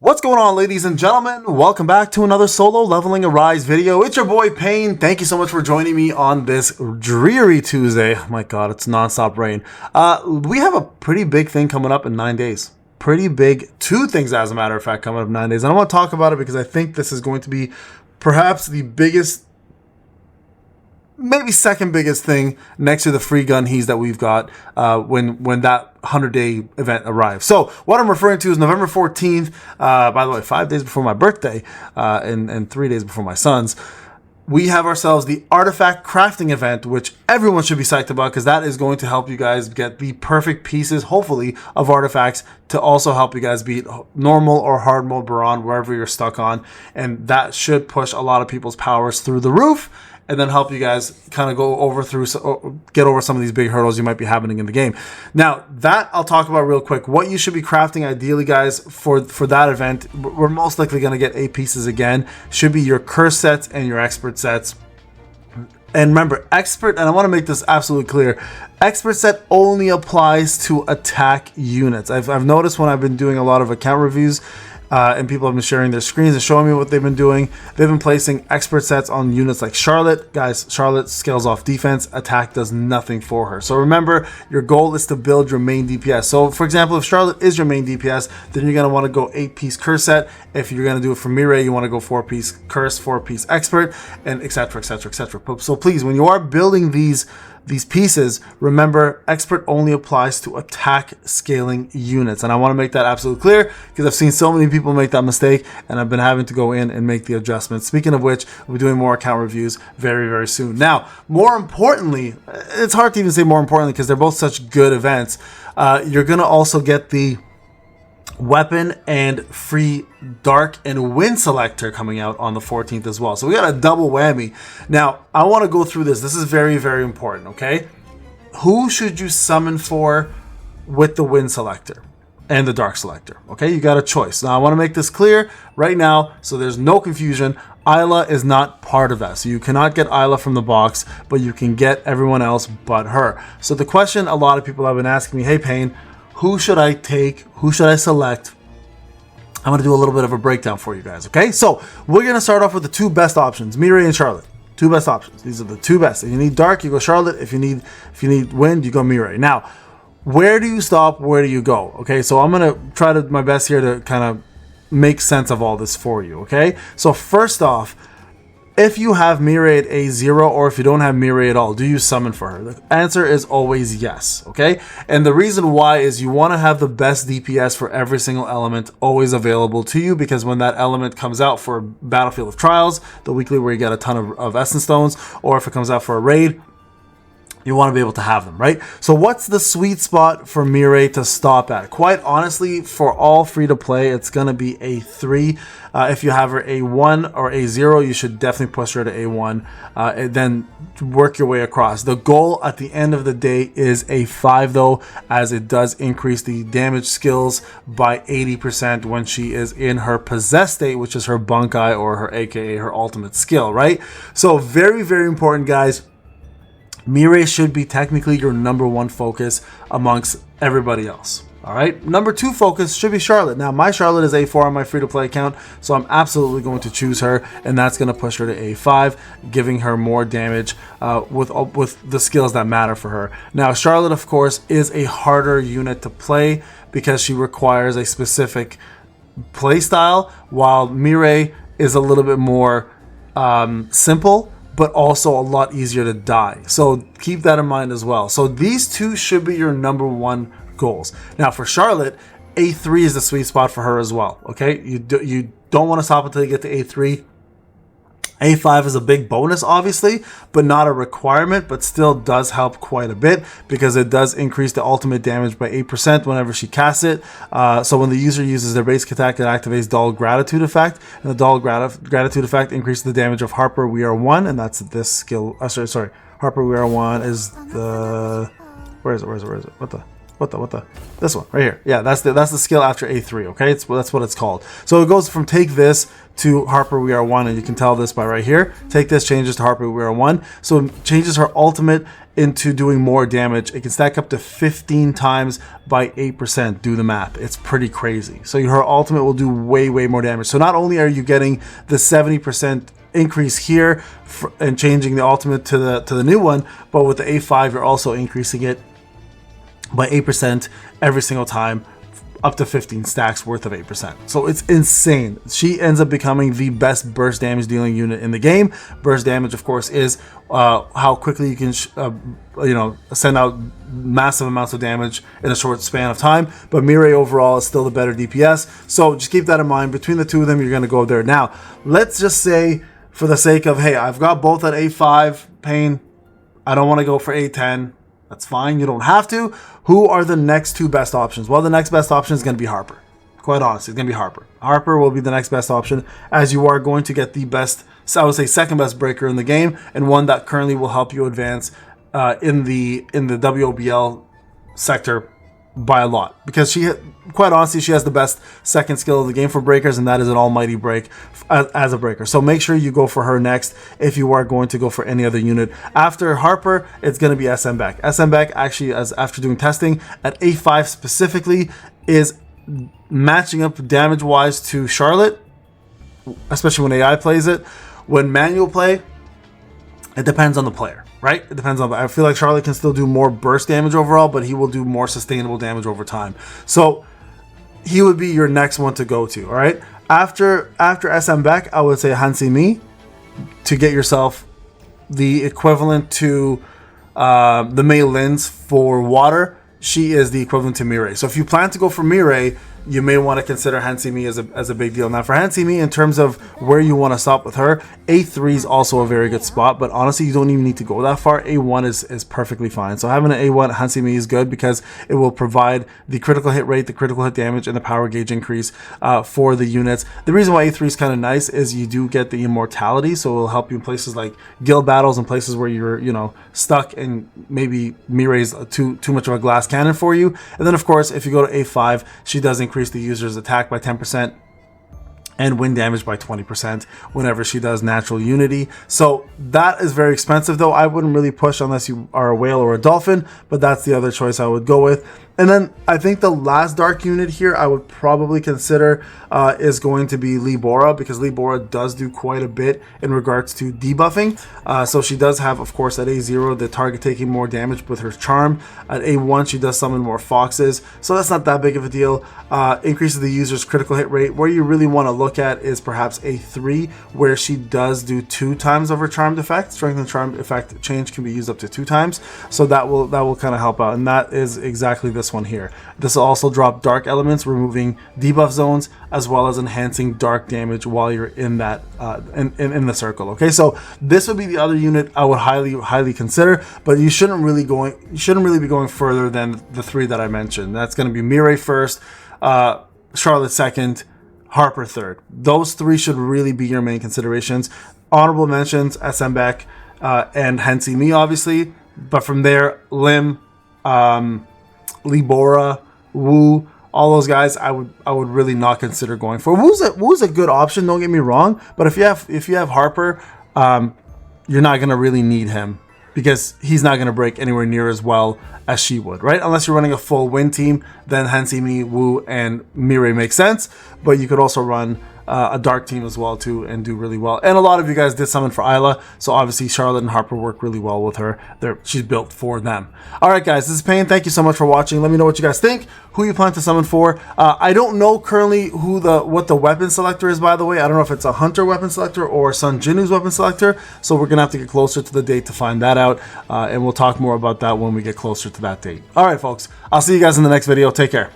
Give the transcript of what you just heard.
What's going on, ladies and gentlemen? Welcome back to another solo leveling Arise video. It's your boy Payne. Thank you so much for joining me on this dreary Tuesday. Oh my god, it's non-stop rain. We have a pretty big thing coming up in 9 days. Pretty big, two things as a matter of fact coming up in 9 days. And I want to talk about it because I think this is going to be perhaps the biggest, maybe second biggest thing next to the free gun he's that we've got when that 100-day event arrives. So what I'm referring to is November 14th, by the way, 5 days before my birthday and 3 days before my son's. We have ourselves the artifact crafting event, which everyone should be psyched about because that is going to help you guys get the perfect pieces, hopefully, of artifacts to also help you guys beat normal or hard mode Baron, wherever you're stuck on. And that should push a lot of people's powers through the roof and then help you guys kind of get over some of these big hurdles you might be having in the game. Now, that I'll talk about real quick. What you should be crafting ideally, guys, for that event, we're most likely going to get 8 pieces again, should be your curse sets and your expert sets. And remember, expert, and I want to make this absolutely clear, expert set only applies to attack units. I've noticed when I've been doing a lot of account reviews, and people have been sharing their screens and showing me what they've been doing. They've been placing expert sets on units like Charlotte. Guys, Charlotte scales off defense. Attack does nothing for her. So remember, your goal is to build your main DPS. So for example, if Charlotte is your main DPS, then you're going to want to go 8-piece curse set. If you're going to do it for Mireille, you want to go 4-piece curse, 4-piece expert, and etc, etc, etc. So please, when you are building these pieces, remember, expert only applies to attack scaling units. And I want to make that absolutely clear because I've seen so many people make that mistake and I've been having to go in and make the adjustments. Speaking of which, we'll be doing more account reviews very, very soon. Now, more importantly, it's hard to even say more importantly because they're both such good events. You're going to also get the weapon and free dark and wind selector coming out on the 14th as well. So we got a double whammy. Now, I want to go through this. This is very, very important, okay? Who should you summon for with the wind selector and the dark selector? Okay, you got a choice. Now, I want to make this clear right now so there's no confusion. Isla is not part of that. So you cannot get Isla from the box, but you can get everyone else but her. So the question a lot of people have been asking me, hey, Payne, who should I take? Who should I select? I'm going to do a little bit of a breakdown for you guys, okay? So we're going to start off with the two best options, Mireille and Charlotte. Two best options. These are the two best. If you need dark, you go Charlotte. If you need wind, you go Mireille. Now, where do you stop? Where do you go? Okay, so I'm going to try my best here to kind of make sense of all this for you, okay? So first off, if you have Mireille at A0 or if you don't have Mireille at all, do you summon for her? The answer is always yes, okay? And the reason why is you want to have the best DPS for every single element always available to you, because when that element comes out for Battlefield of Trials, the weekly where you get a ton of Essence Stones, or if it comes out for a raid, you want to be able to have them, right? So what's the sweet spot for Mireille to stop at? Quite honestly, for all free-to-play, it's going to be A3. If you have her A1 or A0, you should definitely push her to A1 and then work your way across. The goal at the end of the day is A5 though, as it does increase the damage skills by 80% when she is in her possessed state, which is her Bunkai or her AKA her ultimate skill, right? So very, very important, guys. Mireille should be technically your number one focus amongst everybody else. All right, number 2 focus should be Charlotte. Now, my Charlotte is A4 on my free-to-play account, so I'm absolutely going to choose her, and that's going to push her to A5, giving her more damage with the skills that matter for her. Now, Charlotte, of course, is a harder unit to play because she requires a specific play style, while Mireille is a little bit more simple, but also a lot easier to die. So keep that in mind as well. So these two should be your number one goals. Now for Charlotte, A3 is the sweet spot for her as well. Okay, you don't want to stop until you get to A3. A5 is a big bonus, obviously, but not a requirement, but still does help quite a bit because it does increase the ultimate damage by 8% whenever she casts it. So when the user uses their basic attack, it activates Dull Gratitude effect, and the Dull Gratitude effect increases the damage of Harper We Are One, and that's this skill. Sorry, Harper We Are One is the... Where is it? What the... This one right here. Yeah, that's the skill after A3. Okay, that's what it's called. So it goes from take this to Harper We Are One, and you can tell this by right here. Take this changes to Harper We Are One, so it changes her ultimate into doing more damage. It can stack up to 15 times by 8%. Do the math. It's pretty crazy. So her ultimate will do way more damage. So not only are you getting the 70% increase here and changing the ultimate to the new one, but with the A5 you're also increasing it by 8% every single time, up to 15 stacks worth of 8%. So it's insane. She ends up becoming the best burst damage dealing unit in the game. Burst damage, of course, is how quickly you can send out massive amounts of damage in a short span of time. But Mirai overall is still the better DPS. So just keep that in mind. Between the two of them, you're going to go there. Now, let's just say, for the sake of, hey, I've got both at A5, Payne, I don't want to go for A10. That's fine. You don't have to. Who are the next two best options? Well, the next best option is going to be Harper. Quite honestly, it's going to be Harper. Harper will be the next best option, as you are going to get the best, I would say, second best breaker in the game, and one that currently will help you advance in the WOBL sector by a lot, because quite honestly, she has the best second skill of the game for breakers, and that is an almighty break as a breaker. So make sure you go for her next if you are going to go for any other unit. After Harper, it's going to be SM Beck. SM Beck, actually, after doing testing at A5 specifically, is matching up damage wise to Charlotte, especially when AI plays it. When manual play, it depends on the player, right? It depends on. I feel like Charlotte can still do more burst damage overall, but he will do more sustainable damage over time. So he would be your next one to go to. All right. After SM Beck, I would say Hansi Mi, to get yourself the equivalent to the Meilins for water. She is the equivalent to Mirai. So if you plan to go for Mirai, you may want to consider Hansi Mi as a big deal. Now for Hansi Mi, in terms of where you want to stop with her, A3 is also a very good spot, but honestly, you don't even need to go that far. A1 is perfectly fine. So having an A1 Hansi Mi is good because it will provide the critical hit rate, the critical hit damage, and the power gauge increase for the units. The reason why A3 is kind of nice is you do get the immortality, so it will help you in places like guild battles and places where you're stuck and maybe Mirai's too much of a glass cannon for you. And then of course, if you go to A5, she does increase the user's attack by 10% and win damage by 20% whenever she does natural unity. So that is very expensive though. I wouldn't really push unless you are a whale or a dolphin, but that's the other choice I would go with. And then I think the last dark unit here I would probably consider is going to be Libora, because Libora does do quite a bit in regards to debuffing. So she does have, of course, at A0, the target taking more damage with her charm. At A1, she does summon more foxes. So that's not that big of a deal. Increases the user's critical hit rate. Where you really want to look at is perhaps A3, where she does do 2 times of her charmed effect. Strength and charmed effect change can be used up to 2 times. So that will kind of help out. And that is exactly this one here. This will also drop dark elements, removing debuff zones, as well as enhancing dark damage while you're in that in the circle. Okay, so this would be the other unit I would highly consider, but you shouldn't really be going further than the 3 that I mentioned. That's going to be Mirai first, Charlotte second, Harper third. Those 3 should really be your main considerations. Honorable mentions: SM Beck and Hansi Mi, obviously, but from there, Lim, Libora, Wu, all those guys I would really not consider going for. Wu's a good option, don't get me wrong, but if you have Harper, you're not gonna really need him, because he's not gonna break anywhere near as well as she would, right? Unless you're running a full win team, then Hansi Mi, Wu, and Mirai makes sense, but you could also run a dark team as well too and do really well. And a lot of you guys did summon for Isla, so obviously Charlotte and Harper work really well with her. She's built for them. All right, guys, this is Payne. Thank you so much for watching. Let me know what you guys think, who you plan to summon for. I don't know currently what the weapon selector is, by the way. I don't know if it's a hunter weapon selector or Sun Jinu's weapon selector, so we're gonna have to get closer to the date to find that out, and we'll talk more about that when we get closer to that date. All right, folks, I'll see you guys in the next video. Take care.